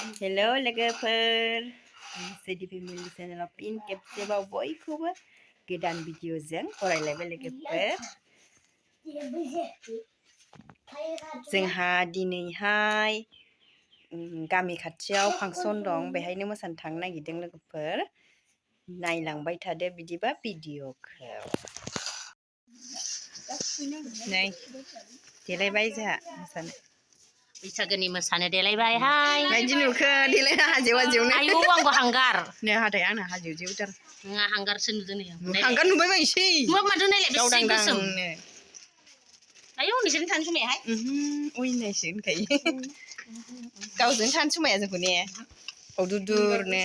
Hello लोगोफोर सेडि family चेनेलाव फिन खेबसेबाव बयखौबो गोदान भिडिअजों बरायलायबाय लोगोफोर। जोंहा दिनैहाय गामि खाथियाव फांसन दं, बेहायनो मोसानो थांनो नागिरदों लोगोफोर। नायलांबाय थादो बिदिबा भिडिअखौ। नै देलायबाय जोंहा मोसानो। बैसागोनि मोसानो देलायबायहाय। बायदि नुखो देलायना हाजेव हाजेवनो। आयौ आंबो हांगार। नै हाथाय आंना हाजेव जेवथार। नोंहा हांगारसो नुदों नै। हांगार नुबाय बायसै। मा माथो नायलाय बेसे गोसोम। गावदांनो। आयौ नोंसोरनि थानो समायाहाय। उइनायसो होनखायो। गावजों थानो समाया जोंखौ ने। दुरनो।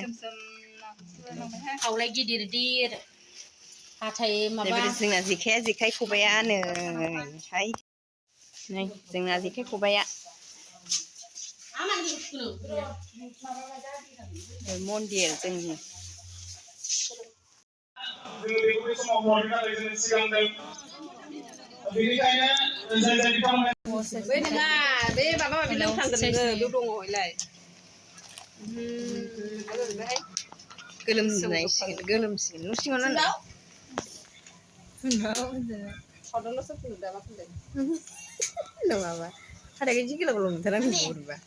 खावलाय गिदिर गिदिर। हाथाय माबा। जोंना जेखाया जेखाइ खबाइआ नै हाय। नै जोंना जेखाइ खबाइआ। मन्दिर जोंनि। बै नङा बे माबा माबि लोंफ्लांदों नोङो बेयाव दङ हयलाय। गोलोमसिगोन गोलोमसिगोन न' सिङाव नांदों। सावदोंल'सो फुदुं दा मा फुनदों नङाबा हाथाइखौ जि गोलाव गोलाव नुथारा आंनि बोरैबा।